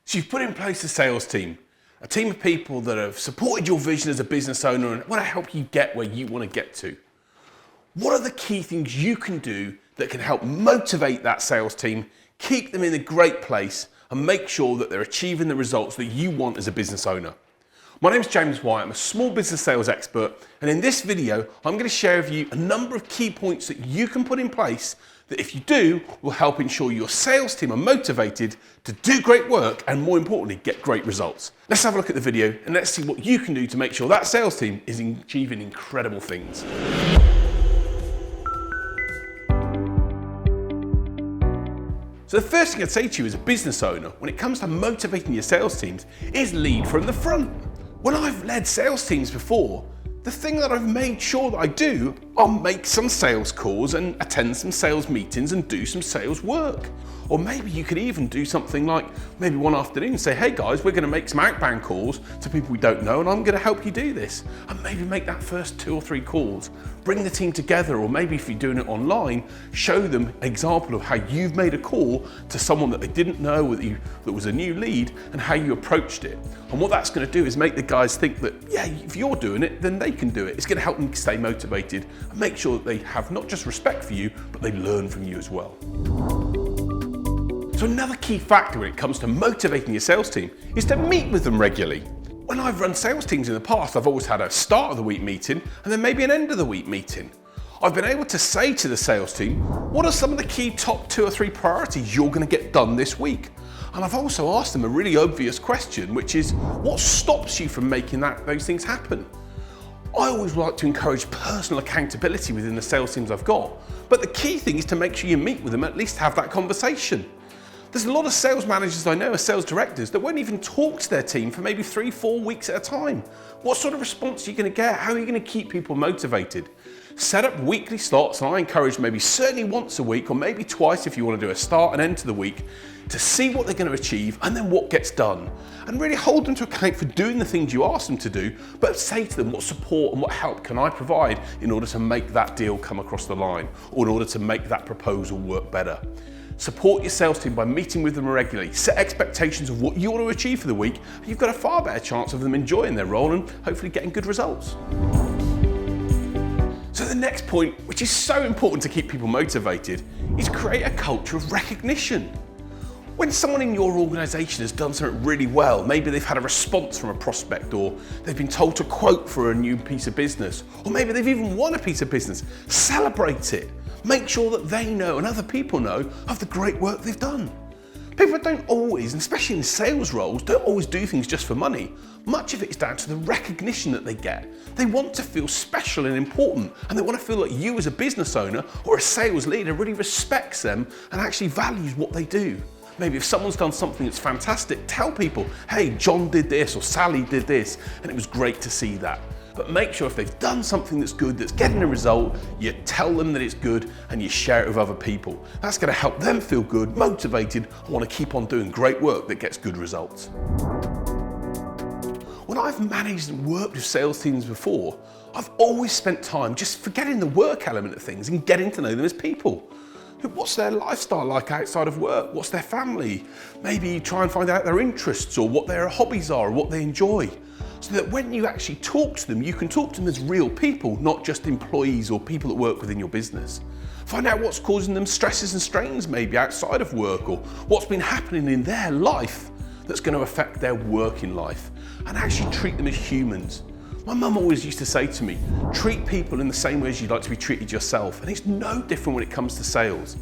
So you've put in place a sales team, a team of people that have supported your vision as a business owner and want to help you get where you want to get to. What are the key things you can do that can help motivate that sales team, keep them in a great place, and make sure that they're achieving the results that you want as a business owner? My name is James White, I'm a small business sales expert, and in this video, I'm going to share with you a number of key points that you can put in place that if you do, will help ensure your sales team are motivated to do great work and more importantly, get great results. Let's have a look at the video and let's see what you can do to make sure that sales team is achieving incredible things. So the first thing I'd say to you as a business owner, when it comes to motivating your sales teams, is lead from the front. When I've led sales teams before, the thing that I've made sure that I do, I'll make some sales calls and attend some sales meetings and do some sales work. Or maybe you could even do something like maybe one afternoon say, hey guys, we're going to make some outbound calls to people we don't know and I'm going to help you do this. And maybe make that first 2 or 3 calls. Bring the team together, or maybe if you're doing it online, show them an example of how you've made a call to someone that they didn't know that was a new lead and how you approached it. And what that's going to do is make the guys think that, yeah, if you're doing it, then they can do it. It's going to help them stay motivated and make sure that they have not just respect for you, but they learn from you as well. So another key factor when it comes to motivating your sales team is to meet with them regularly. When I've run sales teams in the past, I've always had a start of the week meeting and then maybe an end of the week meeting. I've been able to say to the sales team, what are some of the key top 2 or 3 priorities you're going to get done this week? And I've also asked them a really obvious question, which is, what stops you from making those things happen? I always like to encourage personal accountability within the sales teams I've got, but the key thing is to make sure you meet with them, at least have that conversation. There's a lot of sales managers I know, sales directors, that won't even talk to their team for maybe 3-4 weeks at a time. What sort of response are you going to get? How are you going to keep people motivated? Set up weekly slots, and I encourage maybe certainly once a week or maybe twice if you want to do a start and end to the week, to see what they're going to achieve and then what gets done. And really hold them to account for doing the things you ask them to do, but say to them what support and what help can I provide in order to make that deal come across the line or in order to make that proposal work better. Support your sales team by meeting with them regularly. Set expectations of what you want to achieve for the week, and you've got a far better chance of them enjoying their role and hopefully getting good results. So the next point, which is so important to keep people motivated, is create a culture of recognition. When someone in your organisation has done something really well, maybe they've had a response from a prospect, or they've been told to quote for a new piece of business, or maybe they've even won a piece of business, celebrate it. Make sure that they know and other people know of the great work they've done. People don't always, and especially in sales roles, don't always do things just for money. Much of it is down to the recognition that they get. They want to feel special and important, and they want to feel like you as a business owner or a sales leader really respects them and actually values what they do. Maybe if someone's done something that's fantastic, tell people, hey, John did this or Sally did this, and it was great to see that. But make sure if they've done something that's good, that's getting a result, you tell them that it's good and you share it with other people. That's going to help them feel good, motivated, and want to keep on doing great work that gets good results. When I've managed and worked with sales teams before, I've always spent time just forgetting the work element of things and getting to know them as people. What's their lifestyle like outside of work? What's their family? Maybe try and find out their interests or what their hobbies are or what they enjoy. So that when you actually talk to them, you can talk to them as real people, not just employees or people that work within your business. Find out what's causing them stresses and strains maybe outside of work, or what's been happening in their life that's going to affect their working life, and actually treat them as humans. My mum always used to say to me, treat people in the same way as you'd like to be treated yourself, and it's no different when it comes to sales.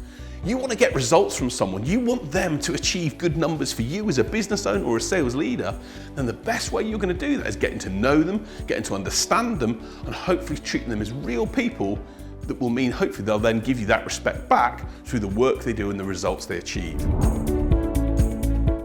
You want to get results from someone, you want them to achieve good numbers for you as a business owner or a sales leader, then the best way you're going to do that is getting to know them, getting to understand them, and hopefully treating them as real people that will mean hopefully they'll then give you that respect back through the work they do and the results they achieve.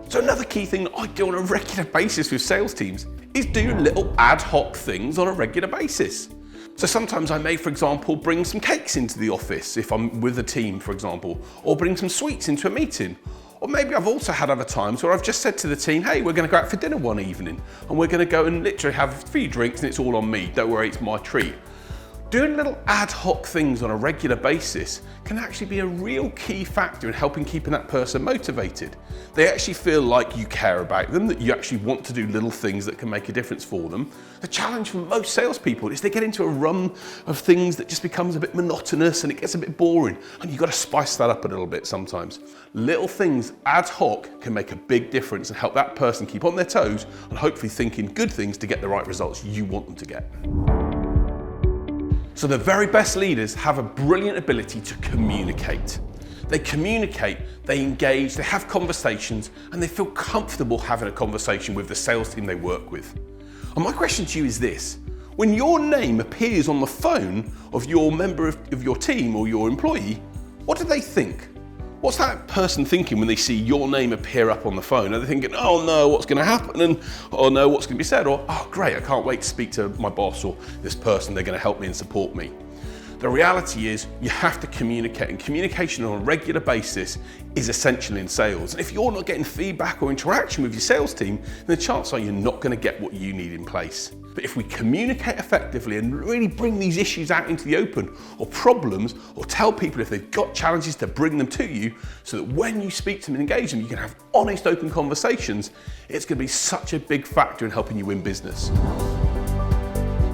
So another key thing that I do on a regular basis with sales teams is do little ad hoc things on a regular basis. So sometimes I may, for example, bring some cakes into the office if I'm with a team, for example, or bring some sweets into a meeting. Or maybe I've also had other times where I've just said to the team, hey, we're going to go out for dinner one evening and we're going to go and literally have 3 drinks and it's all on me. Don't worry, it's my treat. Doing little ad hoc things on a regular basis can actually be a real key factor in helping keeping that person motivated. They actually feel like you care about them, that you actually want to do little things that can make a difference for them. The challenge for most salespeople is they get into a run of things that just becomes a bit monotonous and it gets a bit boring, and you've got to spice that up a little bit sometimes. Little things ad hoc can make a big difference and help that person keep on their toes and hopefully thinking good things to get the right results you want them to get. So the very best leaders have a brilliant ability to communicate. They communicate, they engage, they have conversations, and they feel comfortable having a conversation with the sales team they work with. And my question to you is this: when your name appears on the phone of your member of your team or your employee, what do they think? What's that person thinking when they see your name appear up on the phone? Are they thinking, oh no, what's going to happen? And oh no, what's going to be said? Or, oh great, I can't wait to speak to my boss or this person, they're going to help me and support me. The reality is you have to communicate, and communication on a regular basis is essential in sales. And if you're not getting feedback or interaction with your sales team, then the chances are you're not going to get what you need in place. But if we communicate effectively and really bring these issues out into the open, or problems, or tell people if they've got challenges to bring them to you, so that when you speak to them and engage them, you can have honest, open conversations, it's going to be such a big factor in helping you win business.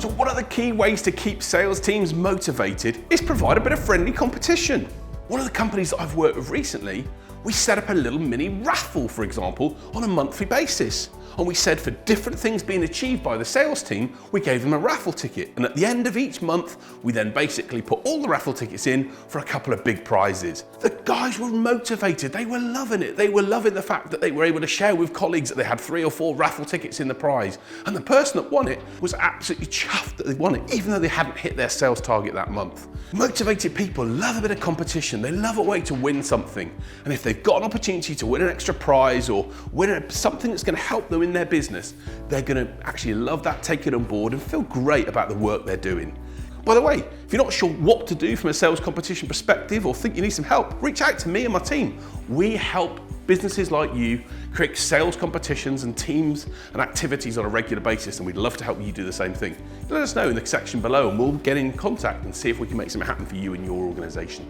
So what are the key ways to keep sales teams motivated? Is provide a bit of friendly competition. One of the companies that I've worked with recently, we set up a little mini raffle, for example, on a monthly basis. And we said for different things being achieved by the sales team, we gave them a raffle ticket. And at the end of each month, we then basically put all the raffle tickets in for a couple of big prizes. The guys were motivated, they were loving it. They were loving the fact that they were able to share with colleagues that they had 3 or 4 raffle tickets in the prize. And the person that won it was absolutely chuffed that they won it, even though they hadn't hit their sales target that month. Motivated people love a bit of competition. They love a way to win something. And if they've got an opportunity to win an extra prize or win something that's going to help them in their business, they're going to actually love that, take it on board and feel great about the work they're doing. By the way, if you're not sure what to do from a sales competition perspective or think you need some help, reach out to me and my team. We help businesses like you create sales competitions and teams and activities on a regular basis, and we'd love to help you do the same thing. Let us know in the section below and we'll get in contact and see if we can make something happen for you and your organization.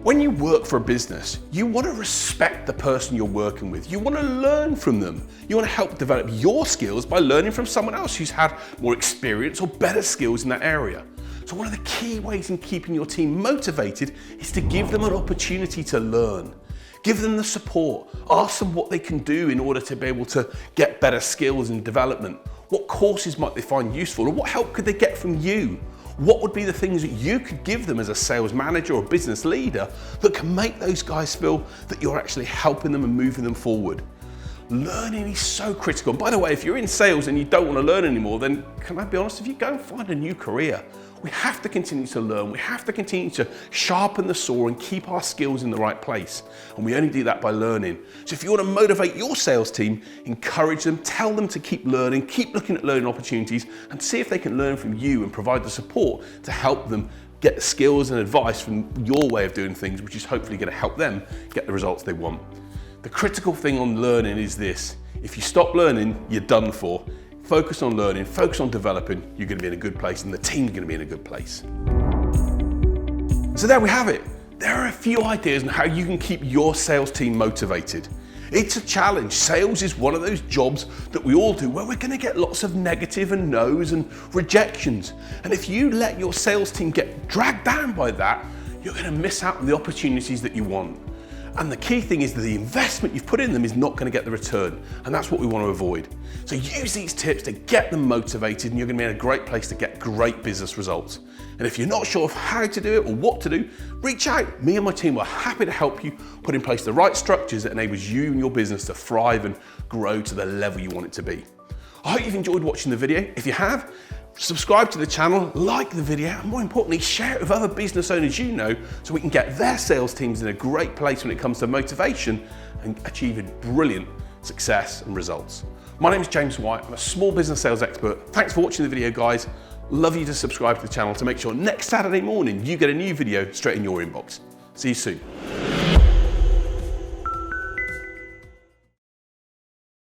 When you work for a business, you want to respect the person you're working with. You want to learn from them. You want to help develop your skills by learning from someone else who's had more experience or better skills in that area. So one of the key ways in keeping your team motivated is to give them an opportunity to learn. Give them the support. Ask them what they can do in order to be able to get better skills and development. What courses might they find useful, or what help could they get from you? What would be the things that you could give them as a sales manager or business leader that can make those guys feel that you're actually helping them and moving them forward? Learning is so critical. And by the way, if you're in sales and you don't want to learn anymore, then can I be honest with you, go and find a new career. We have to continue to learn. We have to continue to sharpen the saw and keep our skills in the right place. And we only do that by learning. So if you want to motivate your sales team, encourage them, tell them to keep learning, keep looking at learning opportunities and see if they can learn from you and provide the support to help them get the skills and advice from your way of doing things, which is hopefully going to help them get the results they want. The critical thing on learning is this: if you stop learning, you're done for. Focus on learning, focus on developing, you're going to be in a good place and the team's going to be in a good place. So there we have it. There are a few ideas on how you can keep your sales team motivated. It's a challenge. Sales is one of those jobs that we all do where we're going to get lots of negative and no's and rejections. And if you let your sales team get dragged down by that, you're going to miss out on the opportunities that you want. And the key thing is that the investment you've put in them is not going to get the return. And that's what we want to avoid. So use these tips to get them motivated and you're going to be in a great place to get great business results. And if you're not sure of how to do it or what to do, reach out. Me and my team are happy to help you put in place the right structures that enables you and your business to thrive and grow to the level you want it to be. I hope you've enjoyed watching the video. If you have, subscribe to the channel, like the video, and more importantly, share it with other business owners you know so we can get their sales teams in a great place when it comes to motivation and achieving brilliant success and results. My name is James White. I'm a small business sales expert. Thanks for watching the video, guys. Love you to subscribe to the channel to make sure next Saturday morning you get a new video straight in your inbox. See you soon.